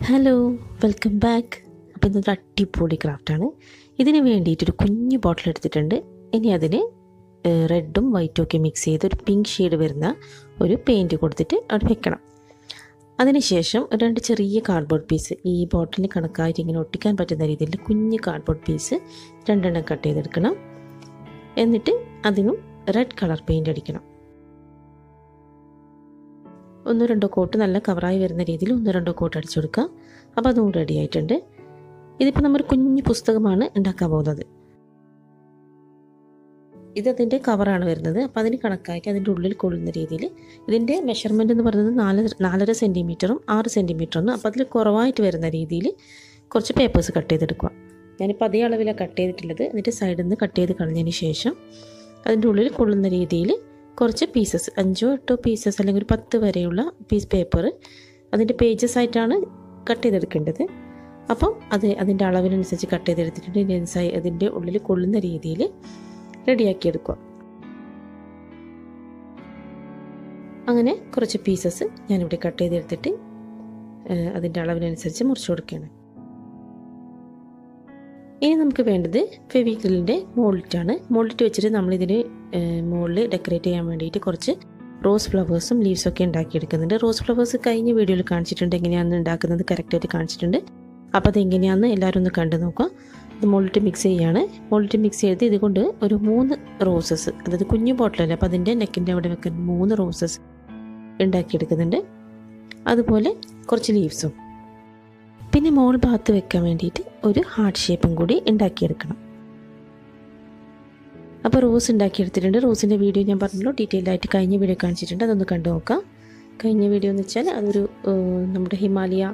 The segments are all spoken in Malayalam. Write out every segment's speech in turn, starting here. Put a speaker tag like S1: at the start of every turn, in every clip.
S1: Hello, welcome back. അപ്പോൾ ഇന്നൊരു അടിപൊളി ക്രാഫ്റ്റാണ്. ഇതിന് വേണ്ടിയിട്ടൊരു കുഞ്ഞു ബോട്ടിൽ എടുത്തിട്ടുണ്ട്. ഇനി അതിന് റെഡും വൈറ്റും ഒക്കെ മിക്സ് ചെയ്ത് ഒരു പിങ്ക് ഷെയ്ഡ് വരുന്ന ഒരു പെയിൻറ്റ് കൊടുത്തിട്ട് അവിടെ വെക്കണം. അതിനുശേഷം രണ്ട് ചെറിയ കാർഡ്ബോർഡ് പീസ് ഈ ബോട്ടിലിന് കണക്കായിട്ട് ഇങ്ങനെ ഒട്ടിക്കാൻ പറ്റുന്ന രീതിയിൽ കുഞ്ഞ് കാർഡ്ബോർഡ് പീസ് രണ്ടെണ്ണം കട്ട് ചെയ്തെടുക്കണം. എന്നിട്ട് അതിനും റെഡ് കളർ പെയിൻറ്റ് അടിക്കണം. ഒന്നോ രണ്ടോ കോട്ട് നല്ല കവറായി വരുന്ന രീതിയിൽ ഒന്നോ രണ്ടോ കോട്ട് അടിച്ചു കൊടുക്കുക. അപ്പോൾ അതും റെഡി ആയിട്ടുണ്ട്. ഇതിപ്പോൾ നമ്മൾ കുഞ്ഞു പുസ്തകമാണ് ഉണ്ടാക്കാൻ പോകുന്നത്. ഇതതിൻ്റെ കവറാണ് വരുന്നത്. അപ്പോൾ അതിന് കണക്കാക്കി അതിൻ്റെ ഉള്ളിൽ കൊള്ളുന്ന രീതിയിൽ ഇതിൻ്റെ മെഷർമെൻറ്റ് എന്ന് പറയുന്നത് 4.5 സെൻറ്റിമീറ്ററും 6 സെൻറ്റിമീറ്ററും. അപ്പോൾ അതിൽ കുറവായിട്ട് വരുന്ന രീതിയിൽ കുറച്ച് പേപ്പേഴ്സ് കട്ട് ചെയ്തെടുക്കുക. ഞാനിപ്പോൾ അതേ അളവിലാണ് കട്ട് ചെയ്തിട്ടുള്ളത്. എന്നിട്ട് സൈഡിൽ നിന്ന് കട്ട് ചെയ്ത് കളഞ്ഞതിന് ശേഷം അതിൻ്റെ ഉള്ളിൽ കൊള്ളുന്ന രീതിയിൽ കുറച്ച് പീസസ് 5-8 പീസസ് അല്ലെങ്കിൽ ഒരു 10 വരെയുള്ള പീസ് പേപ്പർ അതിൻ്റെ പേജസ് ആയിട്ടാണ് കട്ട് ചെയ്തെടുക്കേണ്ടത്. അപ്പം അതിൻ്റെ അളവിനനുസരിച്ച് കട്ട് ചെയ്തെടുത്തിട്ടുണ്ട്. അതിൻ്റെ ഉള്ളിൽ കൊള്ളുന്ന രീതിയിൽ റെഡിയാക്കിയെടുക്കുക. അങ്ങനെ കുറച്ച് പീസസ് ഞാനിവിടെ കട്ട് ചെയ്തെടുത്തിട്ട് അതിൻ്റെ അളവിനനുസരിച്ച് മുറിച്ച് കൊടുക്കുകയാണ്. ഇനി നമുക്ക് വേണ്ടത് ഫെവിക്രിലിൻ്റെ മോൾഡാണ്. മോൾഡിറ്റ് വെച്ചിട്ട് നമ്മളിതിന് മുകളിൽ ഡെക്കറേറ്റ് ചെയ്യാൻ വേണ്ടിയിട്ട് കുറച്ച് റോസ് ഫ്ലവേഴ്സും ലീവ്സൊക്കെ ഉണ്ടാക്കിയെടുക്കുന്നുണ്ട്. റോസ് ഫ്ലവേഴ്സ് കഴിഞ്ഞ വീഡിയോയിൽ കാണിച്ചിട്ടുണ്ട്, എങ്ങനെയാണെന്ന് ഉണ്ടാക്കുന്നത് കറക്റ്റായിട്ട് കാണിച്ചിട്ടുണ്ട്. അപ്പോൾ അതെങ്ങനെയാണെന്ന് എല്ലാവരും ഒന്ന് കണ്ടു നോക്കുക. ഇത് മോൾഡിറ്റ് മിക്സ് ചെയ്യുകയാണ്. മോൾഡിറ്റ് മിക്സ് ചെയ്ത് ഇതുകൊണ്ട് ഒരു 3 റോസസ്, അതായത് കുഞ്ഞു ബോട്ടിലല്ലേ, അപ്പോൾ അതിൻ്റെ നെക്കിൻ്റെ അവിടെ വെക്കാൻ 3 റോസസ് ഉണ്ടാക്കിയെടുക്കുന്നുണ്ട്. അതുപോലെ കുറച്ച് ലീവ്സും പിന്നെ മോൾ ഭാഗത്ത് വെക്കാൻ വേണ്ടിയിട്ട് ഒരു ഹാർട്ട് ഷേപ്പും കൂടി ഉണ്ടാക്കിയെടുക്കണം. അപ്പോൾ റോസ് ഉണ്ടാക്കിയെടുത്തിട്ടുണ്ട്. റോസിൻ്റെ വീഡിയോ ഞാൻ പറഞ്ഞല്ലോ, ഡീറ്റെയിൽ ആയിട്ട് കഴിഞ്ഞ വീഡിയോ കാണിച്ചിട്ടുണ്ട്. അതൊന്ന് കണ്ടു നോക്കാം. കഴിഞ്ഞ വീഡിയോ എന്ന് വെച്ചാൽ അതൊരു നമ്മുടെ ഹിമാലയ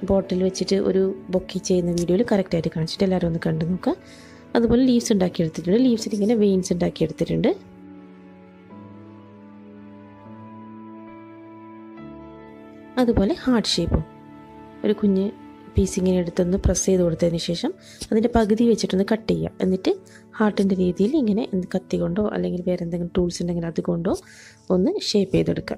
S1: ബോട്ടിൽ വെച്ചിട്ട് ഒരു ബൊക്കി ചെയ്യുന്ന വീഡിയോയിൽ കറക്റ്റായിട്ട് കാണിച്ചിട്ട് എല്ലാവരും ഒന്ന് കണ്ടു നോക്കുക. അതുപോലെ ലീവ്സ് ഉണ്ടാക്കിയെടുത്തിട്ടുണ്ട്. ലീവ്സിൽ ഇങ്ങനെ വെയിൻസ് ഉണ്ടാക്കിയെടുത്തിട്ടുണ്ട്. അതുപോലെ ഹാർട്ട് ഷേപ്പും ഒരു കുഞ്ഞ് പീസ് ഇങ്ങനെ എടുത്തൊന്ന് പ്രസ് ചെയ്ത് കൊടുത്തതിന് ശേഷം അതിൻ്റെ പകുതി വെച്ചിട്ടൊന്ന് കട്ട് ചെയ്യുക. എന്നിട്ട് ഹാർട്ടിൻ്റെ രീതിയിൽ ഇങ്ങനെ കത്തി കൊണ്ടോ അല്ലെങ്കിൽ വേറെ എന്തെങ്കിലും ടൂൾസ് ഉണ്ടെങ്കിൽ അതുകൊണ്ടോ ഒന്ന് ഷേപ്പ് ചെയ്തെടുക്കുക.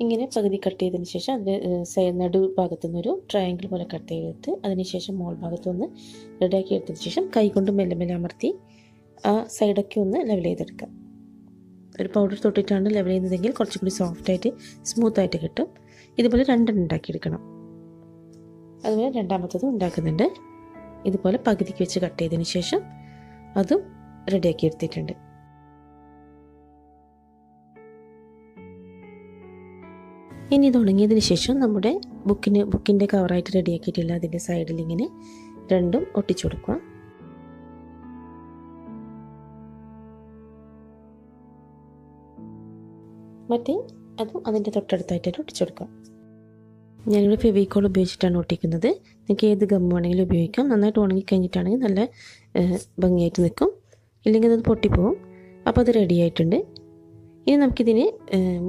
S1: ഇങ്ങനെ പകുതി കട്ട് ചെയ്തതിന് ശേഷം അതിൻ്റെ നടു ഭാഗത്തുനിന്നൊരു ട്രയാങ്കിൾ പോലെ കട്ട് ചെയ്തെടുത്ത് അതിനുശേഷം മോൾ ഭാഗത്തുനിന്ന് റെഡിയാക്കി എടുത്തതിന് ശേഷം കൈ കൊണ്ട് മെല്ലെ മെല്ലെ അമർത്തി ആ സൈഡൊക്കെ ഒന്ന് ലെവൽ ചെയ്തെടുക്കുക. ഒരു പൗഡർ തൊട്ടിട്ടാണ് ലെവൽ ചെയ്യുന്നതെങ്കിൽ കുറച്ചും കൂടി സോഫ്റ്റായിട്ട് സ്മൂത്തായിട്ട് കിട്ടും. ഇതുപോലെ 2 ഉണ്ടാക്കിയെടുക്കണം. അതുപോലെ രണ്ടാമത്തതും ഉണ്ടാക്കുന്നുണ്ട്. ഇതുപോലെ പകുതിക്ക് വെച്ച് കട്ട് ചെയ്തതിന് ശേഷം അതും റെഡിയാക്കി എടുത്തിട്ടുണ്ട്. ഇനി ഇത് ഉണങ്ങിയതിന് ശേഷം നമ്മുടെ ബുക്കിൻ്റെ കവറായിട്ട് റെഡിയാക്കിയിട്ടില്ല അതിൻ്റെ സൈഡിൽ ഇങ്ങനെ 2 ഒട്ടിച്ചു കൊടുക്കുക. മറ്റേ അതും അതിൻ്റെ തൊട്ടടുത്തായിട്ട് ഒട്ടിച്ചെടുക്കാം. ഞാനിവിടെ ഫെവിക്കോൾ ഉപയോഗിച്ചിട്ടാണ് ഒട്ടിക്കുന്നത്. നിങ്ങൾക്ക് ഏത് ഗം വേണമെങ്കിലും ഉപയോഗിക്കാം. നന്നായിട്ട് ഉണങ്ങിക്കഴിഞ്ഞിട്ടാണെങ്കിൽ നല്ല ഭംഗിയായിട്ട് നിൽക്കും. ഇല്ലെങ്കിൽ അത് പൊട്ടിപ്പോവും. അപ്പോൾ അത് റെഡി ആയിട്ടുണ്ട്. ഇനി നമുക്കിതിന്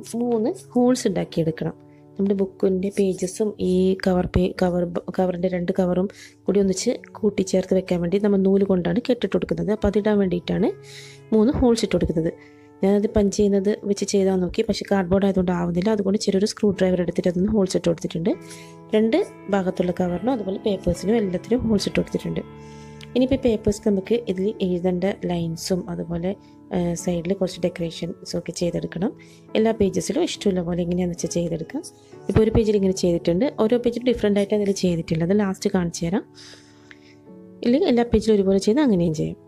S1: 3 ഹോൾസ് ഉണ്ടാക്കിയെടുക്കണം. നമ്മുടെ ബുക്കിൻ്റെ പേജസും ഈ കവറിൻ്റെ 2 കവറും കൂടി ഒന്നിച്ച് കൂട്ടിച്ചേർത്ത് വെക്കാൻ വേണ്ടി നമ്മൾ നൂല് കൊണ്ടാണ് കെട്ടിട്ട് കൊടുക്കുന്നത്. അപ്പോൾ അതിടാൻ വേണ്ടിയിട്ടാണ് 3 ഹോൾസ് ഇട്ട് കൊടുക്കുന്നത്. ഞാനത് പഞ്ച് ചെയ്യുന്നത് വെച്ച് ചെയ്താൽ നോക്കി, പക്ഷേ കാർഡ്ബോർഡ് ആയതുകൊണ്ട് ആവുന്നില്ല. അതുകൊണ്ട് ചെറിയൊരു സ്ക്രൂ ഡ്രൈവർ എടുത്തിട്ട് അതൊന്ന് ഹോൾസ് ഇട്ട് കൊടുത്തിട്ടുണ്ട്. 2 ഭാഗത്തുള്ള കവറിനും അതുപോലെ പേപ്പേഴ്സിനും എല്ലാത്തിനും ഹോൾസ് ഇട്ട് കൊടുത്തിട്ടുണ്ട്. ഇനിയിപ്പോൾ പേപ്പേഴ്സ് നമുക്ക് ഇതിൽ എഴുതേണ്ട ലൈൻസും അതുപോലെ സൈഡിൽ കുറച്ച് ഡെക്കറേഷൻസും ഒക്കെ ചെയ്തെടുക്കണം. എല്ലാ പേജസിലും ഇഷ്ടമുള്ള പോലെ എങ്ങനെയാണെന്ന് വെച്ചാൽ ചെയ്തെടുക്കാം. ഇപ്പോൾ ഒരു പേജിൽ ഇങ്ങനെ ചെയ്തിട്ടുണ്ട്. ഓരോ പേജിലും ഡിഫറെൻ്റ് ആയിട്ട് അതിൽ ചെയ്തിട്ടില്ല. അത് ലാസ്റ്റ് കാണിച്ചു തരാം. ഇല്ലെങ്കിൽ എല്ലാ പേജിലും ഒരുപോലെ ചെയ്ത് അങ്ങനെയും ചെയ്യാം.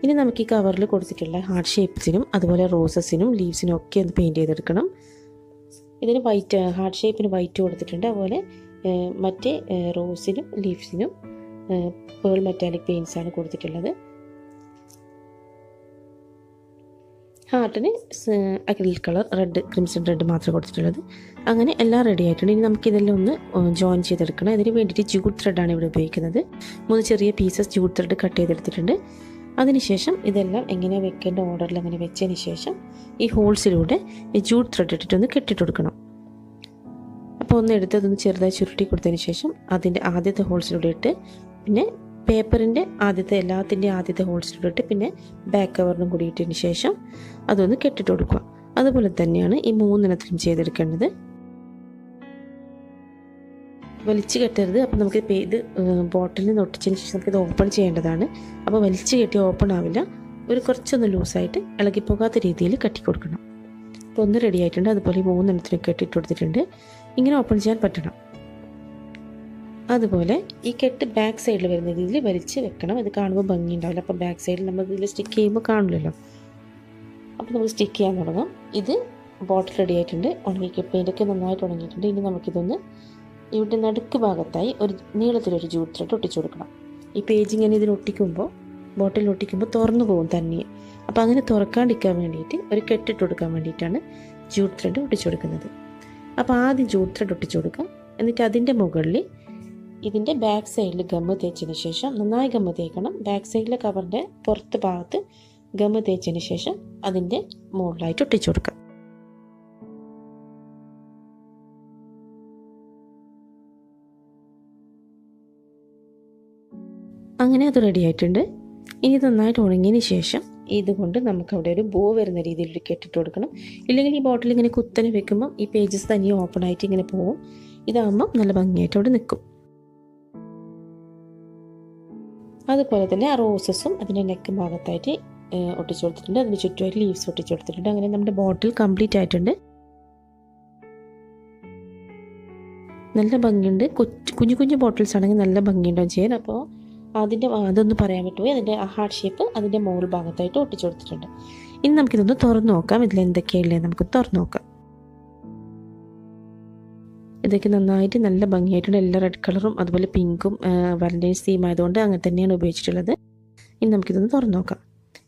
S1: ഇനി നമുക്ക് ഈ കവറിൽ കൊടുത്തിട്ടുള്ള ഹാർട്ട് ഷേപ്പ്സിനും അതുപോലെ റോസസിനും ലീവ്സിനും ഒക്കെ ഒന്ന് പെയിൻറ്റ് ചെയ്തെടുക്കണം. ഇതിന് ഹാർട്ട് ഷേപ്പിന് വൈറ്റ് കൊടുത്തിട്ടുണ്ട്. അതുപോലെ മറ്റേ റോസിനും ലീവ്സിനും പേൾ മെറ്റാലിക് പെയിൻറ്റ്സാണ് കൊടുത്തിട്ടുള്ളത്. ഹാർട്ടിന് അക്രിലിക് കളർ ക്രിംസൺ റെഡ് മാത്രമേ കൊടുത്തിട്ടുള്ളത്. അങ്ങനെ എല്ലാം റെഡി ആയിട്ടുണ്ട്. ഇനി നമുക്കിതെല്ലാം ഒന്ന് ജോയിൻ ചെയ്തെടുക്കണം. ഇതിന് വേണ്ടിയിട്ട് ജൂട്ട് ത്രെഡാണ് ഇവിടെ ഉപയോഗിക്കുന്നത്. 3 ചെറിയ പീസസ് ജൂട്ട് ത്രെഡ് കട്ട് ചെയ്തെടുത്തിട്ടുണ്ട്. അതിനുശേഷം ഇതെല്ലാം എങ്ങനെ വെക്കേണ്ട ഓർഡറിൽ അങ്ങനെ വെച്ചതിന് ശേഷം ഈ ഹോൾസിലൂടെ ഈ ജൂട്ട് ത്രെഡ് ഇട്ടിട്ടൊന്ന് കെട്ടിട്ട് കൊടുക്കണം. അപ്പോൾ ഒന്ന് എടുത്തതൊന്ന് ചെറുതായി ചുരുട്ടി കൊടുത്തതിന് ശേഷം അതിൻ്റെ ആദ്യത്തെ ഹോൾസിലൂടെ ഇട്ട് പിന്നെ പേപ്പറിൻ്റെ ആദ്യത്തെ ഹോൾസിലിട്ട് പിന്നെ ബാക്ക് കവറിനും കൂടി ഇട്ടതിന് ശേഷം അതൊന്ന് കെട്ടിട്ട് കൊടുക്കുക. അതുപോലെ തന്നെയാണ് ഈ 3 ചെയ്തെടുക്കേണ്ടത്. വലിച്ചു കെട്ടരുത്. അപ്പോൾ നമുക്ക് ഇത് ബോട്ടിലിൽ നിന്ന് ഒട്ടിച്ചതിന് ശേഷം നമുക്കിത് ഓപ്പൺ ചെയ്യേണ്ടതാണ്. അപ്പോൾ വലിച്ചു കെട്ടി ഓപ്പൺ ആവില്ല. ഒരു കുറച്ചൊന്ന് ലൂസായിട്ട് ഇളകി പോകാത്ത രീതിയിൽ കെട്ടി കൊടുക്കണം. അപ്പോൾ ഒന്ന് റെഡി ആയിട്ടുണ്ട്. അതുപോലെ 3 കെട്ടിയിട്ട് കൊടുത്തിട്ടുണ്ട്. ഇങ്ങനെ ഓപ്പൺ ചെയ്യാൻ പറ്റണം. അതുപോലെ ഈ കെട്ട് ബാക്ക് സൈഡിൽ വരുന്ന രീതിയിൽ വലിച്ച് വെക്കണം. ഇത് കാണുമ്പോൾ ഭംഗി ഉണ്ടാവില്ല. അപ്പോൾ ബാക്ക് സൈഡിൽ നമ്മൾ ഇതിൽ സ്റ്റിക്ക് ചെയ്യുമ്പോൾ കാണില്ലല്ലോ. അപ്പോൾ നമുക്ക് സ്റ്റിക്ക് ചെയ്യാൻ തുടങ്ങാം. ഇത് ബോട്ടിൽ റെഡി ആയിട്ടുണ്ട്. പെയിൻ്റൊക്കെ നന്നായിട്ട് ഉണങ്ങിയിട്ടുണ്ട്. ഇനി നമുക്കിതൊന്ന് ഇവിടെ നടുക്ക് ഭാഗത്തായി ഒരു നീളത്തിലൊരു ജൂട്ട് ത്രെഡ് ഒട്ടിച്ചു കൊടുക്കണം. ഈ പേജ് ഇങ്ങനെ ഇതിൽ ഒട്ടിക്കുമ്പോൾ ബോട്ടിൽ ഒട്ടിക്കുമ്പോൾ തുറന്നു പോകും തന്നെ. അപ്പോൾ അങ്ങനെ തുറക്കാണ്ടിരിക്കാൻ വേണ്ടിയിട്ട് ഒരു കെട്ടിട്ട് കൊടുക്കാൻ വേണ്ടിയിട്ടാണ് ജൂട്ട് ത്രെഡ് ഒട്ടിച്ചു കൊടുക്കുന്നത്. അപ്പോൾ ആദ്യം ജൂട്ട് ത്രെഡ് ഒട്ടിച്ചു കൊടുക്കാം. എന്നിട്ട് അതിൻ്റെ മുകളിൽ ഇതിൻ്റെ ബാക്ക് സൈഡിൽ ഗമ്മ് തേച്ചതിന് ശേഷം നന്നായി ഗമ്മ് തേക്കണം. ബാക്ക് സൈഡിലെ കവറിൻ്റെ പുറത്ത് ഭാഗത്ത് ഗമ്മ് തേച്ചതിന് ശേഷം അതിൻ്റെ മുകളിലായിട്ട് ഒട്ടിച്ചു കൊടുക്കാം. അങ്ങനെ അത് റെഡി ആയിട്ടുണ്ട്. ഇനി നന്നായിട്ട് ഉണങ്ങിയതിന് ശേഷം ഇതുകൊണ്ട് നമുക്കവിടെ ഒരു ബോ വരുന്ന രീതിയിൽ ഒരു കെട്ടിട്ട് കൊടുക്കണം. ഇല്ലെങ്കിൽ ഈ ബോട്ടിൽ ഇങ്ങനെ കുത്തനെ വെക്കുമ്പം ഈ പേജസ് തനിയെ ഓപ്പൺ ആയിട്ട് ഇങ്ങനെ പോവും. ഇതാകുമ്പം നല്ല ഭംഗിയായിട്ട് അവിടെ നിൽക്കും. അതുപോലെ തന്നെ ആ റോസസും അതിൻ്റെ നെക്ക് ഭാഗത്തായിട്ട് ഒട്ടിച്ചു കൊടുത്തിട്ടുണ്ട്. അതിന് ചുറ്റുമായിട്ട് ലീവ്സ് ഒട്ടിച്ചു കൊടുത്തിട്ടുണ്ട്. അങ്ങനെ നമ്മുടെ ബോട്ടിൽ കംപ്ലീറ്റ് ആയിട്ടുണ്ട്. നല്ല ഭംഗിയുണ്ട്. കുഞ്ഞു കുഞ്ഞു ബോട്ടിൽസ് ആണെങ്കിൽ നല്ല ഭംഗിയുണ്ടാവും ചെയ്യാൻ. അപ്പോൾ അതൊന്ന് പറയാൻ പറ്റുമോ, അതിൻ്റെ ഹാർട്ട് ഷേപ്പ് അതിൻ്റെ മുകൾ ഭാഗത്തായിട്ട് ഒട്ടിച്ചു കൊടുത്തിട്ടുണ്ട്. ഇനി നമുക്കിതൊന്ന് തുറന്നു നോക്കാം. ഇതിൽ എന്തൊക്കെയല്ലേ നമുക്ക് തുറന്നു നോക്കാം. ഇതൊക്കെ നന്നായിട്ട് നല്ല ഭംഗിയായിട്ടുണ്ട്. എല്ലാ റെഡ് കളറും അതുപോലെ പിങ്കും വാലന്റൈൻസ് തീം ആയതുകൊണ്ട് അങ്ങനെ തന്നെയാണ് ഉപയോഗിച്ചിട്ടുള്ളത്. ഇനി നമുക്കിതൊന്ന് തുറന്നു നോക്കാം.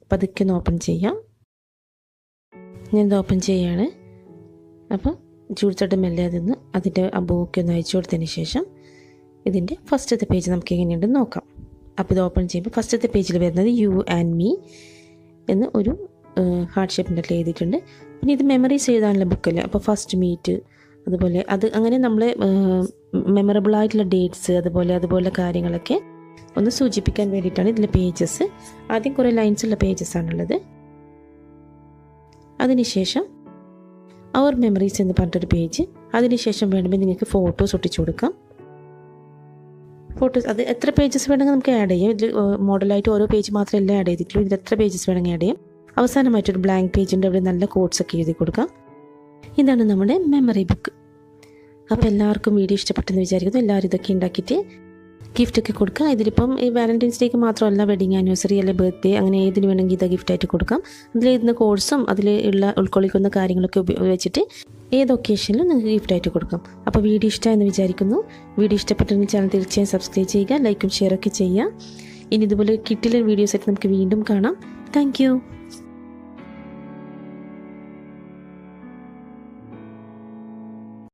S1: അപ്പോൾ അതൊക്കെ ഒന്ന് ഓപ്പൺ ചെയ്യാം. ഞാനിത് ഓപ്പൺ ചെയ്യാണ്. അപ്പോൾ ജൂട്ട് ത്രെഡ് മെല്ലെ അതൊന്ന് അതിൻ്റെ ആ ബോക്കെ ഒന്ന് അയച്ചു കൊടുത്തതിന് ശേഷം ഇതിൻ്റെ ഫസ്റ്റത്തെ പേജ് നമുക്ക് എങ്ങനെയുണ്ടെന്ന് നോക്കാം. അപ്പോൾ ഇത് ഓപ്പൺ ചെയ്യുമ്പോൾ ഫസ്റ്റത്തെ പേജിൽ വരുന്നത് യു ആൻഡ് മീ എന്ന് ഒരു ഹാർട്ട് ഷേപ്പിൻ്റെ എഴുതിയിട്ടുണ്ട്. പിന്നെ ഇത് മെമ്മറീസ് എഴുതാനുള്ള ബുക്കല്ലേ. അപ്പോൾ ഫസ്റ്റ് മീറ്റ് അതുപോലെ അങ്ങനെ നമ്മൾ മെമ്മറബിൾ ആയിട്ടുള്ള ഡേറ്റ്സ് അതുപോലെ കാര്യങ്ങളൊക്കെ ഒന്ന് സൂചിപ്പിക്കാൻ വേണ്ടിയിട്ടാണ് ഇതിലെ പേജസ്. ആദ്യം കുറേ ലൈൻസുള്ള പേജസ് ആണുള്ളത്. അതിനുശേഷം അവർ മെമ്മറീസ് എന്ന് പറഞ്ഞിട്ടൊരു പേജ്. അതിനുശേഷം വേണമെങ്കിൽ നിങ്ങൾക്ക് ഫോട്ടോസ് ഒട്ടിച്ചു കൊടുക്കാം. ഫോട്ടോസ് അത് എത്ര പേജസ് വേണമെങ്കിൽ നമുക്ക് ആഡ് ചെയ്യാം. ഇതിൽ മോഡലായിട്ട് ഓരോ പേജ് മാത്രമല്ല ആഡ് ചെയ്തിട്ടുള്ളൂ. ഇതിൽ എത്ര പേജസ് വേണമെങ്കിൽ ആഡ് ചെയ്യാം. അവസാനമായിട്ടൊരു ബ്ലാങ്ക് പേജിൻ്റെ അവിടെ നല്ല കോഡ്സൊക്കെ എഴുതി കൊടുക്കാം. ഇതാണ് നമ്മുടെ മെമ്മറി ബുക്ക്. അപ്പോൾ എല്ലാവർക്കും വീഡിയോ ഇഷ്ടപ്പെട്ടെന്ന് വിചാരിക്കുന്നു. എല്ലാവരും ഇതൊക്കെ ഉണ്ടാക്കിയിട്ട് ഗിഫ്റ്റൊക്കെ കൊടുക്കുക. ഇതിലിപ്പം ഈ വാലന്റൈൻസ് ഡേക്ക് മാത്രമല്ല, വെഡിങ് ആനിവേഴ്സറി അല്ലെങ്കിൽ ബർത്ത്ഡേ അങ്ങനെ ഏതിന് വേണമെങ്കിൽ ഇത് ഗിഫ്റ്റായിട്ട് കൊടുക്കാം. അതിലെഴുതുന്ന കോഴ്സും അതിൽ ഉൾക്കൊള്ളിക്കുന്ന കാര്യങ്ങളൊക്കെ വെച്ചിട്ട് ഏത് ഒക്കേഷനിലും നിങ്ങൾക്ക് ഗിഫ്റ്റായിട്ട് കൊടുക്കാം. അപ്പോൾ വീഡിയോ ഇഷ്ടമായെന്ന് വിചാരിക്കുന്നു. വീഡിയോ ഇഷ്ടപ്പെട്ടെങ്കിൽ ചാനൽ തീർച്ചയായും സബ്സ്ക്രൈബ് ചെയ്യുക, ലൈക്കും ഷെയറൊക്കെ ചെയ്യുക. ഇനി ഇതുപോലെ കിട്ടിലെ വീഡിയോസായിട്ട് നമുക്ക് വീണ്ടും കാണാം. താങ്ക്